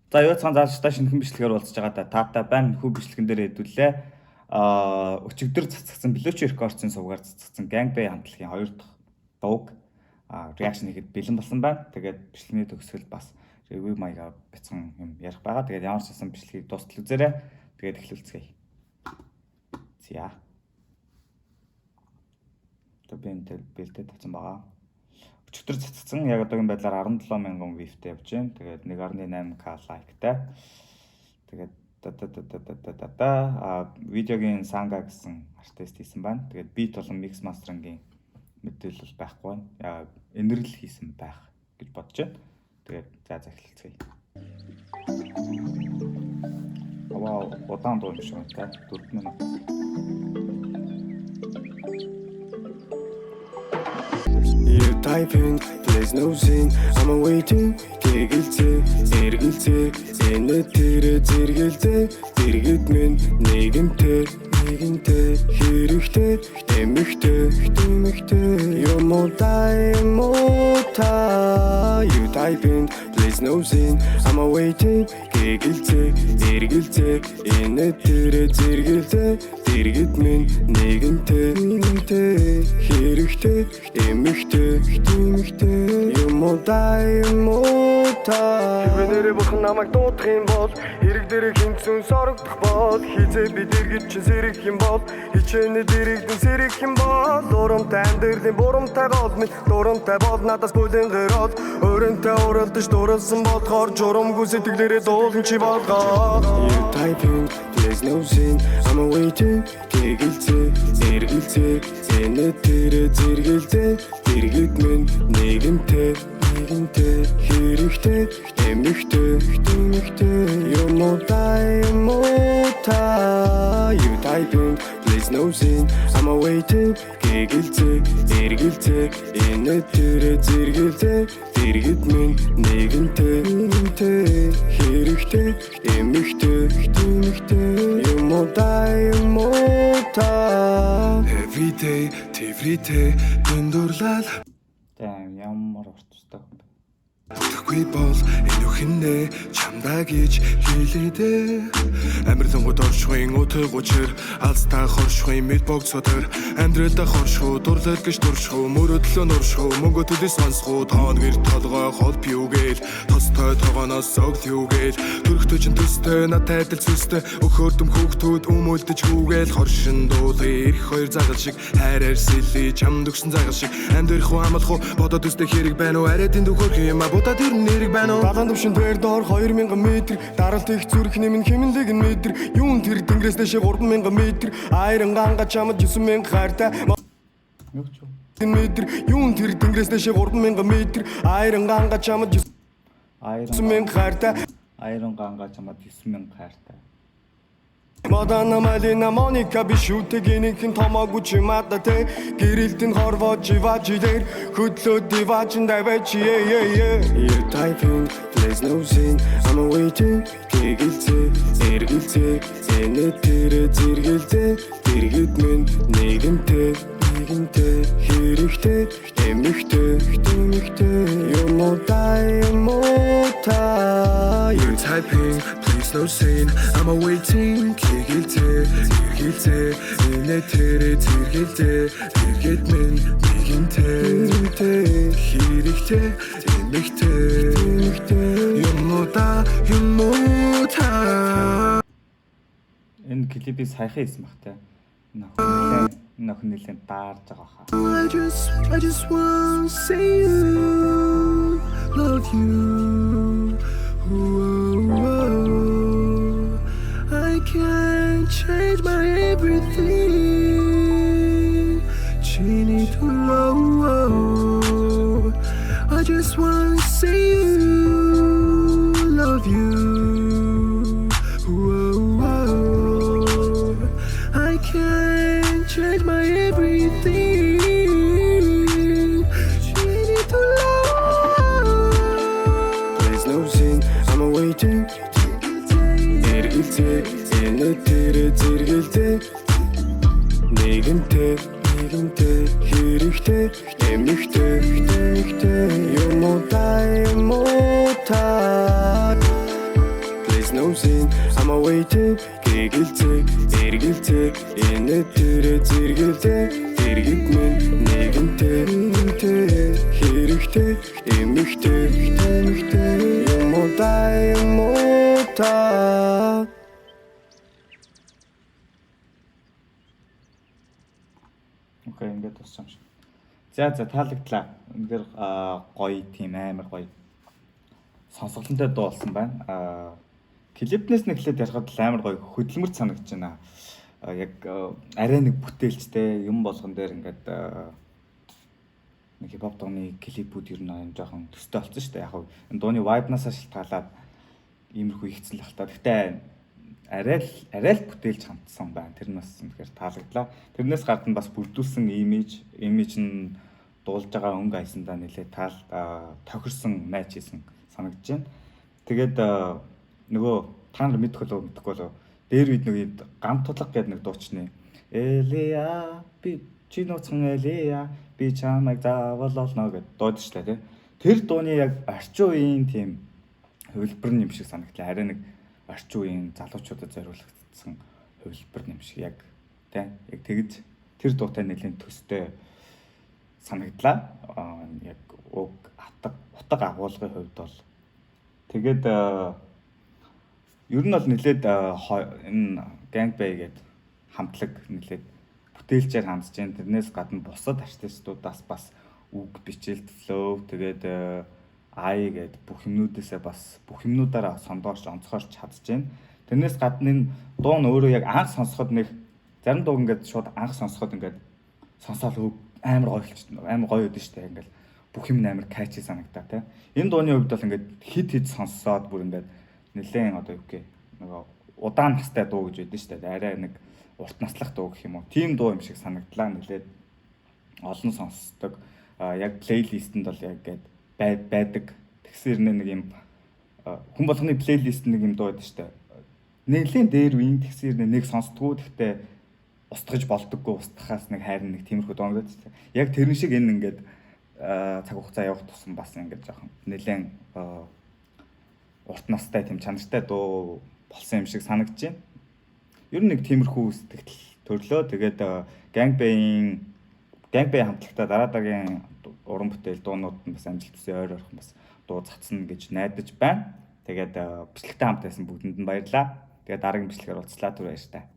За юу цаан зааштай шинэхэн бичлэгээр уулзж байгаа да. Таатай байна. Хүү бичлэгэн дээр хэдүүлээ. Өчигдөр цацгдсан Белочи рекордсын сувгаар цацгдсан Gangbang хамтлагийн 2 дахь дууг реакшн хийхэд бэлэн болсон байна. Тэгээд бичлэгийн төгсгөл бас review маягаар бяцхан юм ярих байгаа. Тэгээд ямар ч байсан бичлэгийг дуустал үзээрэй. Тэгээд эхлүүлцгээе. За. Төбөнтэй бэлдээд тавьсан байгаа. Өчигдөр цацгдсан яг одоогийн байдлаар 17,000 view-тэй явж байна. Тэгээд 1.8k лайктай. Тэгээд видеогийн Санга гэсэн артист хийсэн байна. Тэгээд beat болон mix mastering-ийн мэдээлэл байхгүй байна. Яг энэрл хийсэн байх гэж бодож байна. Тэгээд за эхэлцгээе. Вау, удаан дуу юм шиг байна. 4 минут. You typing, there's no sin. I'm waiting. Эргэлзээ энэ зэрэгэлзээ дэргэд минь нэгэнтэй хэрэгтэй эмэгтэй юм уу you typing, there's no sin. I'm waiting. Эргэлзээ энэ зэрэгэлзээ дэргэд минь нэгэнтэй хэрэгтэй эмэгтэй юм уу Хэрвээ бурхан намайг дуудах юм бол хэрэг дээрээ хинцэн сорогдох бол хизээ бид эргэж чи зэрэг юм бол хичээнэ дэрэгдэн сэрэг юм бол дурамтай амьдралын бурамтай гол минь дурамтай бол надаас бүлэн гэрэл өөрөнтэй уралдаж дурлсан болохоор журамгүй сэтгэлээрээ дуулан чи болгоо You typing, there's no sin. I'm waiting. Эргэлзээ энэ зэрэгэлзээ дэргэд минь нэгэнтэй хэрэгтэй эмэгтэй юм уу You typing, there's no sin. I'm waiting. Эргэлзээ энэ зэрэгэлзээ дэргэд минь нэгэнтэй хэрэгтэй эмэгтэй юм уу Every day дүндурлал Ямар уртстай юм бэ? Тэгэхгүй бол энэ өхнөө чамдаа гэж хэлээдээ Амарлангууд оршихын өтөг учир алстаа хоршихын мэд богцотор амьдралдаа хоршихуу дурлал гэж дуршихуу мөрөдлөө нуршихуу мөнгө төлөс сонсхуу тоон гэр толгой хол пиугээл тостой тогооноос өглүүгээл төрөхтэй чин төстэй надтай адил сүстэй өхөөрдөм хүүхдүүд өмөлдөж хүүгээл хоршин дуулын ирэх хоёр загал шиг хайраар сэлий чамд өгсөн загал шиг амьдрах уу амлах уу бодоод үстэй хэрэг байна уу арайдын дөхөх юм а Будад ер нь нэрэг байна уу? Далан төвшин дээр доор 2,000 м. Даралт их зүрх нэмэн хэмнэлэг нь метр. Юун тэр тэнгэрээс дэше 3,000 м. Айран ганга чамд 9,000 хайртай. Юу ч юм. Метр. Юун тэр тэнгэрээс дэше 3,000 м. Айран ганга чамд 9,000 хайртай. Айран ганга чамд 9,000 хайртай. Модана малина Моника бишүүтэгийн томоогүй чи мадате гэрэлтэн хорвоо живач дээр хөдлөө дивачин давч You typing, there's no sin. I'm waiting. Эргэлзээ энэ зэрэгэлзээ дэргэд минь нэгэнтэй хэрэгтэй эмэгтэй юм уу You typing, please no sin. I'm waiting. Эргэлзээ энэ зэрэгэлзээ дэргэд минь нэгэнтэй хэрэгтэй эмэгтэй юм уу Энэ клипийг сайхан хийсэн багтай. Нөхөн нэлээд даарж байгаа хаа. I just want to say you love you. I can't change my everything. Chini to low. I just want to say you love you. I can't change my everything. Chini to low. There's no sin. I'm waiting. Эргэлзээ энэ зэрэгэлзээ нэгэнтэй хэрэгтэй эмэгтэй юм уу waiting гэгэлцээ эргэлцээ энэ төрөө зэргэлзээ зэрэг минь нэгэнтэй хэрэгтэй эмэгтэй юм уу та Окей, ингээд туссан юм шиг. За таалагдлаа. Үнэхээр гоё тийм амар гоё сонсголонтой дуу болсон байна. Клипнээс нэг хэлээд ярихад л амар гоё хөдөлмөрт санагдаж байна. Яг арай нэг бүтээлчтэй юм болгон дээр ингээд нэг хипхоп дууны клипүүд ер нь жоохон төстэй болсон шүү дээ. Яг энэ дууны vibe-наас шалтгаалаад иймэрхүү ихсэн л хальтаа. Гэхдээ арай л бүтээлж хандсан байна. Тэр нь бас үнэхээр таалагдлаа. Тэрнээс гадна бас бүрдүүлсэн имиж нь дуулж байгаа өнгө айсандаа нэлээд тохирсон матч хийсэн санагдаж байна. Тэгээд нөгөө та нар мэдэхгүй болов. Дээр үед нэг гам тудлага гэдэг нэг дуучны Элия би чи нууцхан Элия би чамайг заавал олно гэдэг дууд шүү дээ. Тэр дууны яг орчин үеийн тийм хувилбар юм шиг санагдлаа. Арай нэг орчин үеийн залуучуудад зориулагдсан хувилбар юм шиг яг тэгж тэр дуутай нэлээд төстэй санагдлаа. Яг уг утга агуулгын хувьд бол тэгээд ер нь бол нэлээд энэ Gangbang гэдэг хамтлаг нэлээд бүтээлчээр хандж байна. Тэрнээс гадна бусад артистуудаас бас үг бичилт flow тэгээд ай гэдэг бүх юмнуудаараа сондоорч онцгойрч чадж байна. Тэрнээс гадна энэ дуу нь өөрөө яг анх сонсоход нэг зарим дуу ингээд шууд анх сонсоход ингээд сонсоод амар гоё өдөн штэ ингээд бүх юм амар catchy санагдаа тий. Энэ дууны хувьд бол ингээд хит сонссоод бүр ингээд нэлээд одоо юу гэх нөгөө удаан настай дуу гэж байдсан штэ. Арай нэг урт наслах дуу гэх юм уу. Тим дуу юм шиг санагдлаа. Нэлээд олон сонсдог. Яг плейлистэнд бол яг гээд байдаг. Тэгсэр нэг юм хүн болгоны плейлист нэг юм дуу байдаг штэ. Нэлийн дээр үеийн тэгсэр нэг сонсдгоо. Гэхдээ устгаж болдоггүй, устгахаас нэг хайрын нэг тиймэрхүү дуу гэдэг чинь. Яг тэрэн шиг энэ ингээд цаг хугацаа явах тусам бас ингээд жоохон нэлээд урт настай тийм чанартай дуу болсон юм шиг санагдаж байна. Ер нь нэг тиймэрхүү сэтгэл төрлөө. Тэгээд Gangbang хамтлагтаа дараагийн уран бүтээл дуунууд нь бас амжилт хүсье ойрхон бас дуу цацна гэж найдаж байна. Тэгээд бичлэгтэй хамт байсан бүгдэнд нь баярлалаа. Тэгээд дараагийн бичлэгээр уулзлаа түр баяр та.